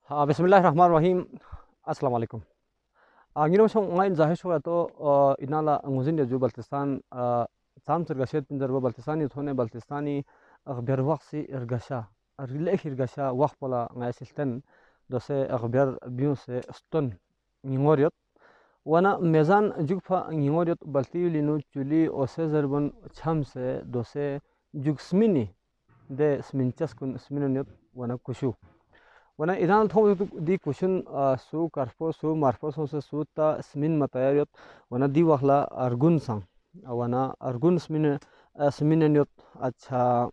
Bismillahirrahmanirrahim. Assalamualaikum. Ngino song ngain zahir shoya to inala nguzin de ju Bلتستان tam tergaset pinjar ba Bلتستاني thone Bلتستاني akhbar waqsi irgasha arlek irgasha waqpala ngai silten dose akhbar biuse ston ngoriot wana mezan jugfa ngoriot balti linu chuli ose zarbon chamse dose jugsmini de sminchas kun sminoniot wana kushu wana idan thong di kushun su karfo su marfo su ta smin matayariot wana di wakhla argun sang wana argun smineniot acha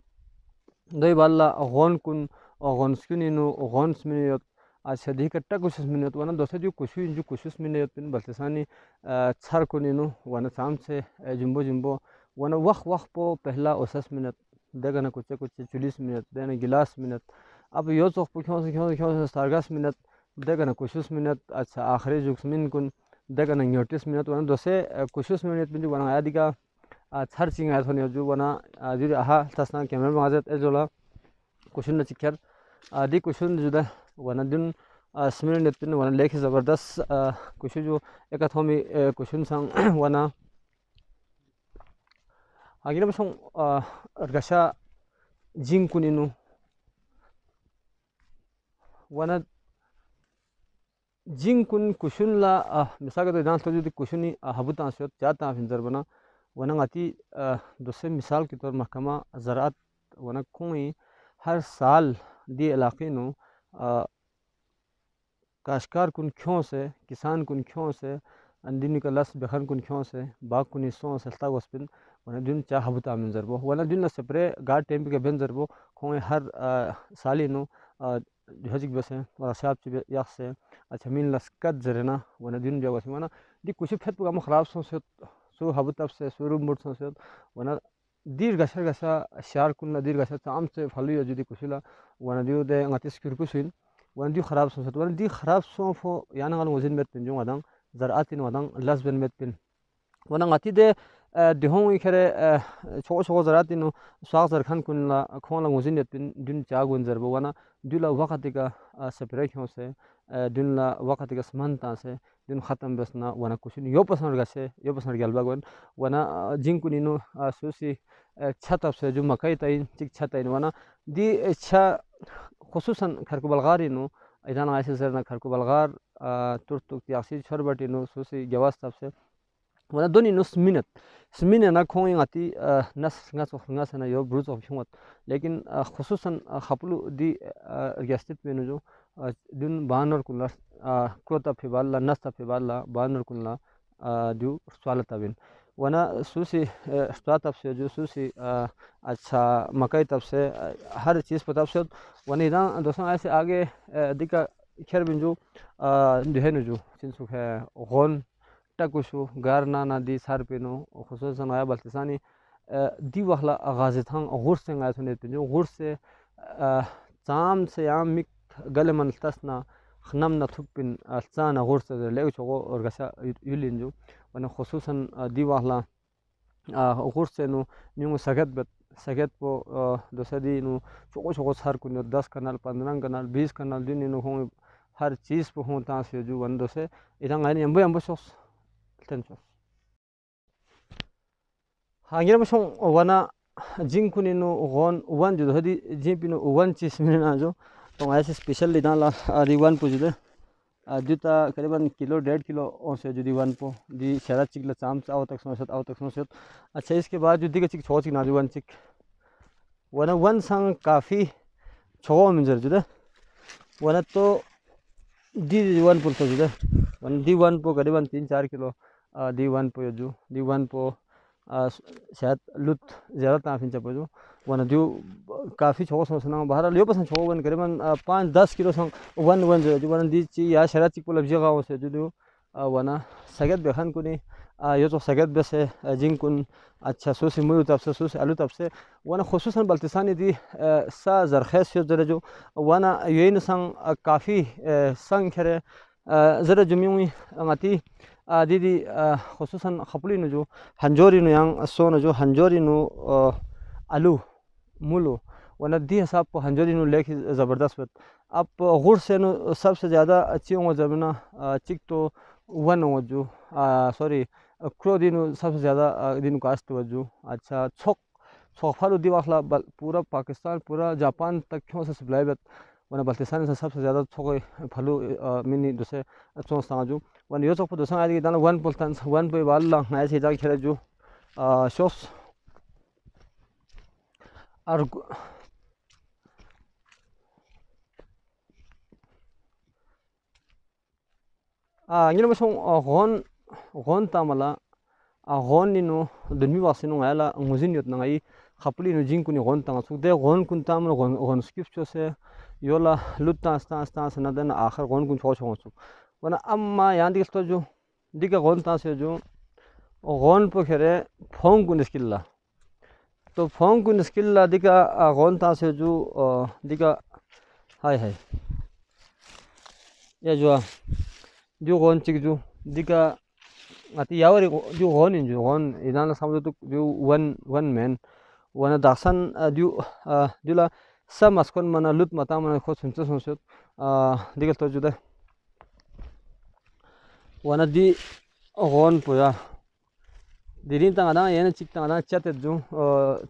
doi balla gon kun gon skininu gon smineniot acha di katta kushus smineniot wana dose ju kushu smineniot pin Bلتستاني char kuninu wana samse jumbo wana wakh po pehla osas minute degana kuche 40 minute dena gilas minute अब यो चौक क्यों स्टारगस minute देगा ना कुछ minute अच्छा आखिरी Zouks मिन कुन देगा ना 30 मिनट वन दोसे कुछ मिनट बिंदु वन आया दिका चार्जिंग आया थोनी जो वन जो आहा तसना कैमरा में आजात एजोला कुछ न चिकर आदि कुछ जुदा वन दिन मिनट पिन वन लेख जबरदस्त कुछ जो एक थोमी कुछ संग वन आगे ना बसों अर्गशा जिंग कुनिनु wana jing kun kushun la misaga to dan toju kushuni habutan shot jata finjar bana wana ngati dose misal ki tor mahkama zaraat wana koi har saal di ilaqe nu kashkar kun kyon se kisan kun kyon se andini ka las bekhan kun kyon se ba kun so salta gospin wana dun cha habuta min zarbo wana dun la sepre gar temp ke ben zarbo koi har saali nu هجيك بس ولا شاب تبي يخسر أتمنى لسكت زرنا وندين جوا سمعنا دي كوشي بحث بقى مخراب سونسيت سو هبوط أبسه سو روم board سونسيت وانا دير غشا شعر كنا دير غشا تعم سے فلو يجودي كوشيلا وانا ديو ده غاتيس كيركوسين وانا ديو خراب سونسيت وانا دي خراب سون فو يعني غال موزين مت بنجون غدان زرعاتين غدان لاس بن مت بن وانا غاتي ده دهون يكره شو زرعاتين ساق زرخان كنا خون لا موزين مت بن دين جاغون زربو وانا دولا وقت का सेपरेशन से दुनला वक्त का समानता से दिन ख़त्म बस ना वना कुछ नहीं यो पसंद गलबा गवन वना जिंग कुनिनो सुसी छत से जो मकई ताई चिक छत ताई वना दी अच्छा खसूसन खरको बलगारी नो इधर ऐसे सर ना खरको बलगार तुर्तुक यासी छरबटी नो सुसी जवास तब से wana doni no smine na khong ngati nas nga sana yo bruise of humot lekin khususan khaplu di gastit menu jo dun banor kullar krota phiballa nasta phiballa banor kulla du swalata bin wana susi start से जो सुसी अच्छा मकई तब से हर चीज़ पर तब से वन इधर दोस्तों ऐसे आगे दिका खैर बिन जो दुहेनु जो चिंसुख है गौन takushu garna na di sarpino khususan aya Bلتستاني di wakhla agazithang غورسے ngaya thone pinjo غورسے tam se yam mik galeman tasna khnam na thupin tsana غورسے le chogo orgasa yulinjo wana khususan di wakhla غورسے no nyungu sagat po dosadi no chogo sar kunyo 10 kanal 15 kanal 20 kanal din no hong har cheez po hon ta se ju wando se idang ai yambo sos tensos hangira masong wana jingkuni no gon wan ju hadi jimpino wan cheez mina jo to ऐसे special लिदा ला दी one पुज दे जुता करीबन kilo 1.5 kilo से जो दी one पो दी शरा चिकला चाम आव तक समसत अच्छा इसके बाद जो दी के चिक छो चिक ना जो वन चिक wana वन संग काफी छो मिंजर जो दे wana तो दी वन पुल तो जो दे वन दी वन पो करीबन 3-4 किलो दी वन पो जो दी वन पो शायद लुत ज़्यादा ताफिन चपो जो वन जो काफ़ी छोको सोचना बाहर लियो पसंद छोको वन करीबन 5-10 किलो संग वन जो वन दी ची या शरा चिक पोलब जगह से जो वन सगत बेखन कुनी यो तो सगत बसे जिंग कुन अच्छा सोसी मुरु तब से सोसी आलू तब से वन खुसूसन Bلتستاني दी सा जरखेस यो जरे जो वन ये न संग काफ़ी संग खरे जरा जुमियों ngati didi khususan khapuli no jo hanjori no yang so no jo hanjori no alu mulo wana di hisab po hanjori no lekh zabardast अब غورسے नो सबसे ज़्यादा अच्छी होंगे जब ना चिक तो वन हो जो सॉरी क्रो दिन सबसे ज़्यादा दिन कास्ट हो जो अच्छा छोक छोक फालू दिवाखला पूरा पाकिस्तान पूरा जापान तक क्यों से सप्लाई बत वन बल्तिस्तान से सबसे ज़्यादा छोक फालू मिनी दूसरे चों साजू वन यो चोक दूसरा आदि दाना वन पुल्तन वन पे वाला ऐसे जाके खेले जो शोस और ngira masong gon tamala gon nino dunmi wasino ngala nguzin yot nangai khapli no jing kuni gon tanga suk de gon kun tamala gon skip chose yola lutta sta na den akhir gon kun choch suk wana amma yandi sto jo diga gon ta se jo gon po khere phong kun skilla तो Phong कुन skill ला दिका gon ta se जो दिका हाय हाय ये जो gon चिक जो दिका आती यावरी जो gon इन जो gon इदान समझो तो जो वन मैन वन दासन जो जुला सब मस्कोन मना लुट मता मना खुद सुनते दिका तो जुदा वन दी gon पुया दिरीन तंग आना ये न चिक तंग आना चते जो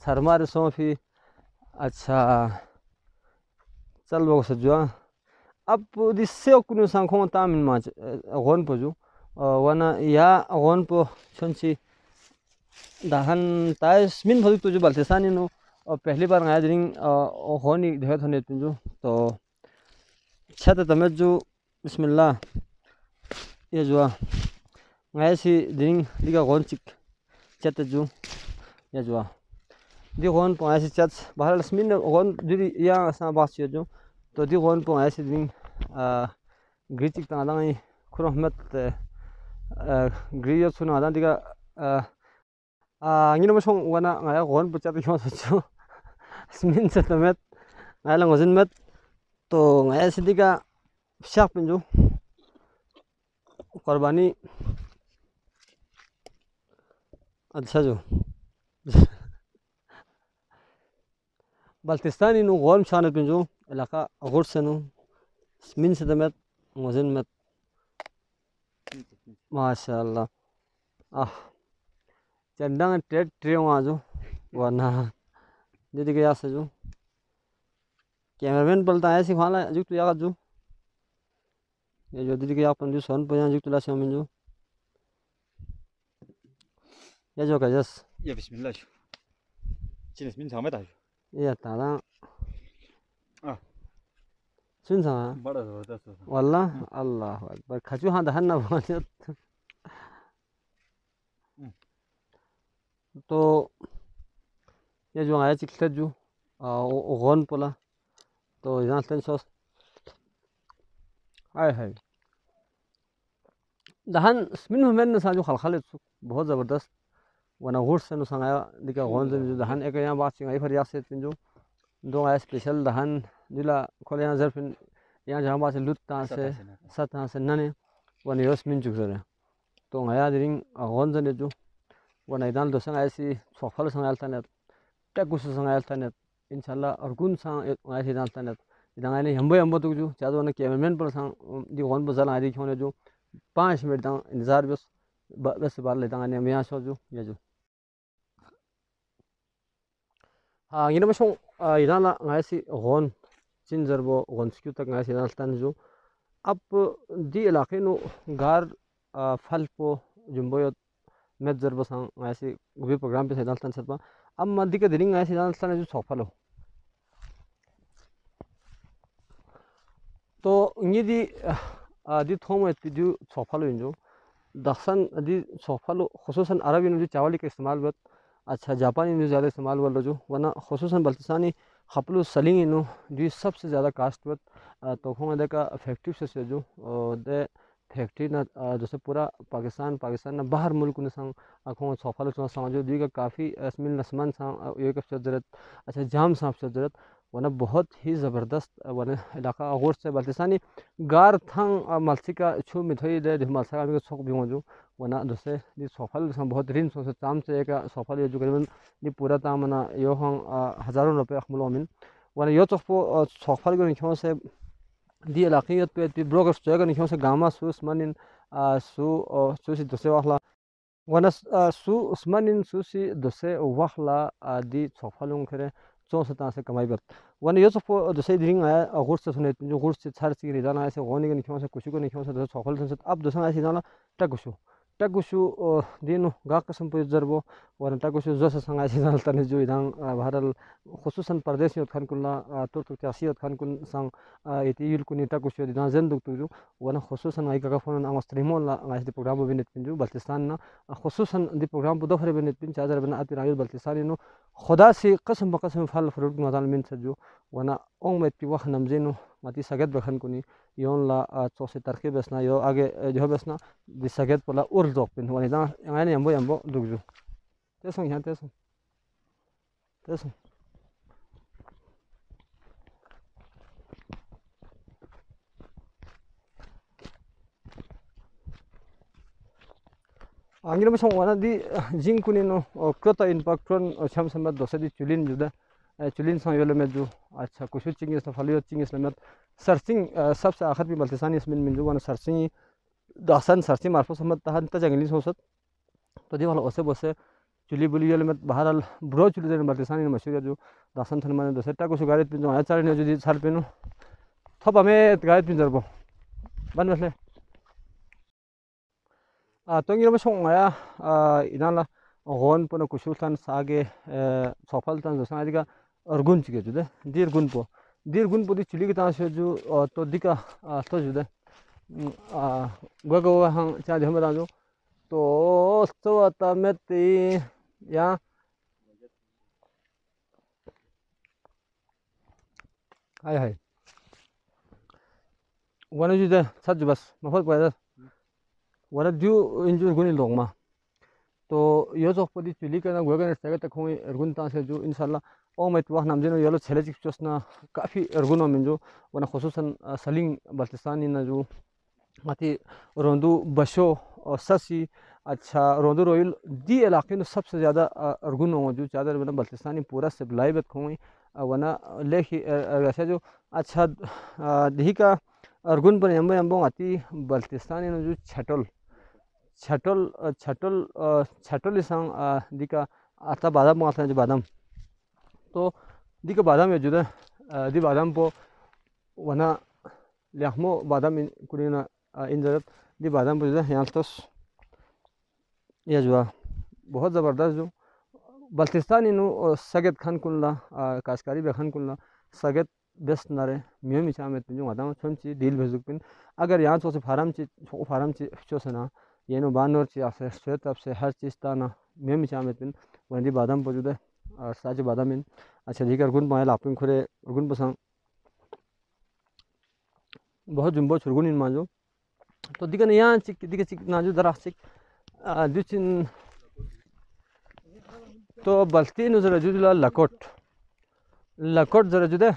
थर्मार सोफी अच्छा चल वो सजुआ अब दिससे कुनु सांखों तामिन माच gon पजू वना या gon पो छंची दाहन ताइस मिन भदुक तो जो बल्तिस्तानी नो पहली बार आया दिरिंग होनी देहत होने तुझो तो छत तमें जो बिस्मिल्लाह ये जो ऐसी दिरिंग दिगा gon चिक चत जो ये जो दी gon पो ऐसी चत बाहर लस्मिन gon दिरी या असा बास जो तो दी gon पो ऐसी दिरिंग ग्रीचिक तांगाई खुरहमत ग्रीय सुना आदा दिगा ngira masong wana ngaya gon pechat yo so smin setamet ngaya langozin met to ngaya sidika syak pinju qurbani अच्छा जो बल्तिस्तानी नो gon शान pinju इलाका غورسے no smin setamet ngozin met माशाअल्लाह चंदंग ट्रेन आजो वरना दीदी के याद से जो कैमरामैन पलता है सिखाना जो तो याद जो ये जो दीदी के याद पंजू सोन पजान जो तुला शामिल जो ये जो का जस ये बिस्मिल्लाह जो चिन्ह मिन सामे था ये ताला सुन सा बड़ा जबरदस्त वल्ला अल्लाह अकबर खजू हां दहन ना बने तो ये जो आया चिकट जो gon पोला तो यहाँ टेन सॉस हाय हाय दहन स्मिन मोमेंट न साजो खलखले बहुत ज़बरदस्त वना غورسے नो संगाया दिका gon जो दहन एक यहाँ बात सिंगाई फर याद से पिंजो दो आया स्पेशल दहन दिला खोले यहाँ जरफिन यहाँ जहाँ बात से लुत्ता से सत्ता से नने वन योस मिन चुक रहे तो आया दिरिंग gon जने जो वन इदान दो संगाया सी सोफल संगाया तने टेकुस संगाया तने इंशाल्लाह और गुन सांग आया सी दान तने इदान आने हम तो जो चादो ने कैमरामैन पर सांग दी gon बजल आदि क्यों ने जो 5 मिनट दां इंतजार बस बार ले दां ने मैं सो जो ये जो हाँ ये ना मशों इदान ला आया सी gon चिंजर वो gon स्क्यू तक आया सी दान तने जो अब दी इलाके नो गार फल पो जुम्बो met zerba sang ऐसे भी प्रोग्राम पे से डालता है अब मध्य के दिनिंग ऐसे डालता है जो सफल हो तो ये दी थोम है जो सफल हो जो दक्षिण दी सफल हो खुसूसन अरबी ने जो चावल का इस्तेमाल बत अच्छा जापानी ने ज़्यादा इस्तेमाल वाला जो वरना खुसूसन बल्तिस्तानी खपलू सलिंग इनो जो सबसे ज़्यादा कास्ट बत तो खों देखा फैक्ट्री से जो दे फैक्ट्री ना जैसे पूरा पाकिस्तान ना बाहर मुल्क ने संग आँखों सफल चुना समझो दी का काफ़ी असमिल नस्मान संग ये कब जरूरत अच्छा जाम सांप से जरूरत वरना बहुत ही ज़बरदस्त वरना इलाका غورسے बल्तिस्तानी गार थंग मलसी का छू मिठाई दे मलसा का सोख भी मौजूद वरना दूसरे दी सफल संग बहुत रिन से चाम से एक सफल ये जो करीबन ये पूरा ताम ना यो हम हज़ारों रुपये अखमलोमिन वरना यो तो सफल को निचों से di alaqiyat pe ti brokers jaga ni khose gama sus manin su si dose wakhla wana su usmanin su si dose wakhla di chokphalung khere chonsa ta se kamai bat wana yo chokpo dose dring aya غورسے sune pinju غورسے charchi ri dana ase goni ni khose kushu ni khose dose chokhal san ab dose ase dana takushu dinu gakasam pu zarbo wana takushu zosa sanga ase dana tane jo idang bharal khususan pardesh yot khan kunla tur yot khan kun sang iti yul kuni takushu dina zenduk tu wana khususan ai ka phone ang streamon la ngai di program binet pinju Baltistan na khususan di program bu dokhre binet pin chazar bana ati rayul Baltistan no khuda si qasam ba qasam fal fruit ngadal min saju wana ong met pi wakh namjenu mati sagat bakhan kuni yon la chose tarkhi besna yo age jo besna di sagat pola ur dok pin wani da ngai yambo dugju tesong angin masong wana di jing kuni no kota in pakron cham samat dose di chulin juda chulin sang yole meju acha kushu chingis na falio chingis na met searching sabse akhir bi baltisani ismin min wana searching dasan searching marfo samat tahan ta jangli sosat to di wala ose bose chuli buli yole met baharal bro chuli den baltisani na mashur ju dasan than mane dose ta kushu garit pin jo achar ne ju sar pinu thoba me garit pin jarbo ban masle tongi ma song ya inala gon pona kusultan sage sofal tan dosa diga argun chige jude dir gun po di chili ta se ju to dika to jude go hang cha de hamra jo to so ta meti ya hai wana jude saj bas mafal pa wana du injur guni longma to yo jok podi chuli kana gogan saga ta khoi ergun ta se ju inshallah o met wa nam jeno yolo chele chik chosna kafi ergun min ju wana khususan saling baltistani na ju mati rondu basho sasi अच्छा रोंदो royal दी इलाके में सबसे ज़्यादा अर्गुन हो जो ज़्यादा बना बल्तिस्तानी पूरा सप्लाई बत खोई वना लेखी ऐसा जो अच्छा दही का अर्गुन पर यम्बो आती बल्तिस्तानी जो छटल इसंग दिका आता बादाम आता है जो बादाम तो दिका बादाम है जुदा दी बादाम पो वना लहमो बादाम कुरीना इंजरत दी बादाम पो जुदा यहाँ तो ये जो बहुत ज़बरदस्त जो बल्तिस्तानी नो सगत खान कुल्ला काशकारी बेखान कुल्ला सगत बेस्ट नारे मियो मिचा में जो आदम छोंची डील भेजुक पिन अगर यहाँ तो से फार्म ची चोसना ये नो बानोर ची आसे स्वेत अब से हर चीज़ ताना मियो मिचा में पिन वंदी बादाम पजुदे साज बादाम इन अच्छा दिकर गुन पाए लापिन खुरे गुन पसंग बहुत जुम्बो छुरगुन इन माजो तो दिकर यहाँ चिक नाजू दरा चिक दुचिन तो बल्ती नो जरा जुदला लकोट जरा जुदे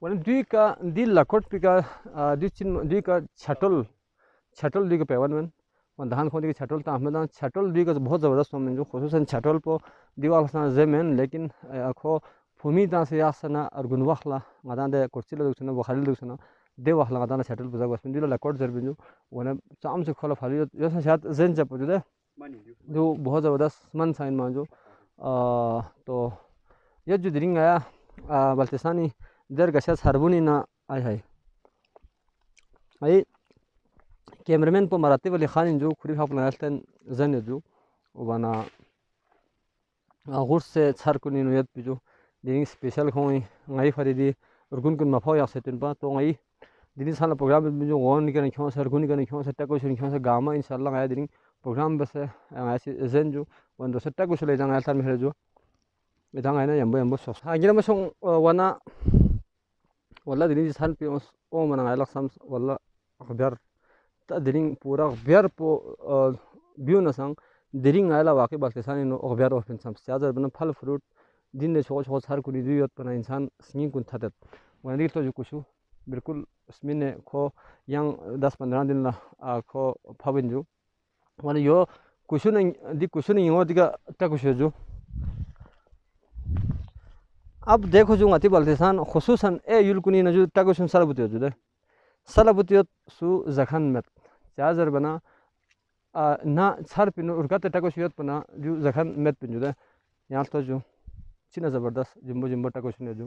वन दुई का दी लकोट पिका दुई का छटल दुई का पेवन में वन धान खोदी की छटल ता हमें छटल दुई का बहुत ज़बरदस्त में जो खुसूसन छटल पो दीवार सना ज़मीन लेकिन अखो फुमी ता से यासना और गुनवाखला मदान दे कुर्सी लग सना बुखारी लग सना दे वाखला मदान छटल बुझा बस में दिलो लकोट जर बिंजो वन चाम से खोला फाली यो शायद जेन जब जो दे जो बहुत ज़बरदस्त मन साइन मान जो तो ये जो दिरिंग आया बल्तिस्तानी दर गशा सरबुनी ना आई कैमरामैन को मराती वाली खान जो खुरी खाप लगाते जन जो वाना غورسے छर को नियत पिजो दिरिंग स्पेशल खोई ngai Faridi urgun kun mafau ya setin ba to ngai दिनी साल प्रोग्राम में जो वन निकल क्यों सर गुनी करने क्यों सट्टा कुछ क्यों सर गामा इंशाल्लाह आया दिन प्रोग्राम बस है ऐसे जन जो वन दो सट्टा कुछ ले जाना ऐसा मेरे जो इधर आए ना यम्बो सो आगे ना मसों वना वल्ला दिनी साल पे ओ मना आया लक्ष्म वल्ला अखबार ता दिनी पूरा अखबार पो बियो ना संग दिरिंग आया वाकई बल्तिस्तानी नो अखबार ऑफ इंसान ज़्यादा बना फल फ्रूट दिन ने छोड़ हर कुछ दियत बना इंसान सिंगिंग कुछ था वन दिख तो जो कुछ बिल्कुल उसमें खो yang 10-15 दिन ला खो फाबिन जो माने यो कुछ नहीं दी कुछ नहीं हो दिका ता कुछ जो अब देखो जो ngati Baltistan khususan yulkuni na ju takusun salabuti jude salabuti su zakhan met chazar bana na char pinu urgate takusiyot pana ju zakhan met pin jude यहाँ तो जो चिना ज़बरदस्त जिम्बो जिम्बो टाकुशु ने जो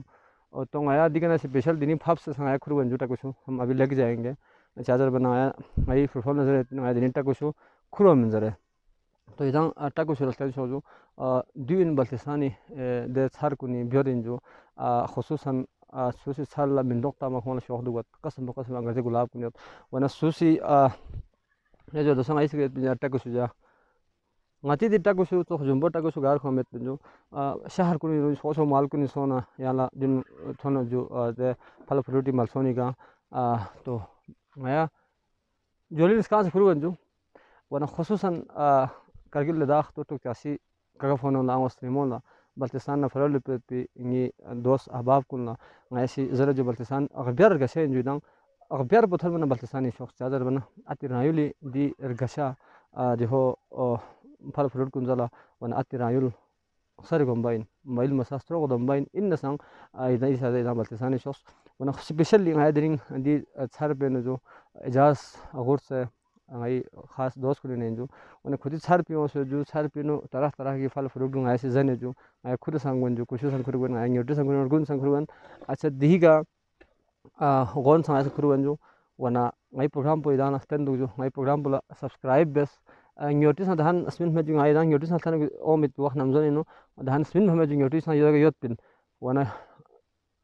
और तो आया दिखना स्पेशल दिनी फाप से संगाया खुर बंजू टाकुशु हम अभी लेके जाएंगे चादर बनाया आई फुटबॉल नजर आया दिनी टाकुशु खुर मंजर है तो इधर टाकुशु रस्ते शो जो दिन बल्तिस्तानी दे छार कुनी बियरिन जो खसूसन सूसी छार ला मिंडोक तामा खोना शौक दुगत कसम अंगज़े गुलाब कुनी वरना सूसी ये जो दसंग आई से टाकुशु जा ngati di takusu to jumbo takusu gar khomet pinju shahar kuni so mal kuni sona yala din thono ju de phal fruity mal soni ga to maya jolin ska se furu banju wana khususan kargil ladakh to kasi kaga fono la was limona baltistan na farol pe ni dos ahbab kunna ngasi zara ju baltistan aghbyar ga sen ju dang aghbyar bothal bana baltistani shokh chadar bana atirayuli di ergasha jeho फल fruit कुंजला one अतिरायुल sir गंबाइन mile मसास्त्रो गंबाइन इन नसंग इधर इस आदे इधर Baltistani shows one specially आया दिनिंग दी छार पे न जो एजाज غورسے आई खास दोस्त को नहीं जो वन खुद छार पियो से जो छार पिनो तरह तरह की फल फ्रूट आया सीजन जो आया खुद संगवन जो कुछ संगवन आया न्यूट्री संगवन गुण संगवन अच्छा दिहिगा गौन संगास खुरवन जो वना आई प्रोग्राम पे इधर नस्तें दो जो आई प्रोग्राम बोला सब्सक्राइब बेस न्यूट्री सा धान स्पिन में जो आया न्यूट्री सा थाने ओ मित वक्त नमजन इनो धान स्पिन में जो न्यूट्री सा योद पिन वना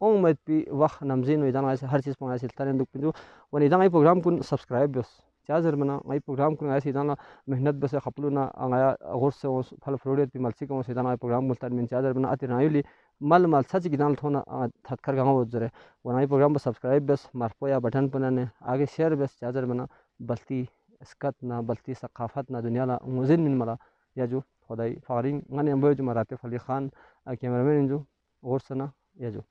ओ मित पी वक्त नमजिन इधर आया हर चीज़ पंगा सिलता दुख पिन जो वन इधर आई प्रोग्राम कुन सब्सक्राइब बेस चार्जर बना आई प्रोग्राम कुन आया इधर मेहनत बस खपलू ना आया غورسے फल फ्रूट पी मलसी को इधर आई प्रोग्राम बोलता है चार्जर बना आते नायुली mal सच गिनाल थोना थत्कर गाँव जरे वनाई प्रोग्राम पर सब्सक्राइब बस मारपो या बटन पनाने आगे शेयर बस चार्जर बना बल्ती स्कत ना बल्ती सकाफत ना दुनिया ला मुजिन मिन मला या जो खुदाई फारिंग ngane ambo जो मराते फली खान कैमरामैन जो غورسے ना या जो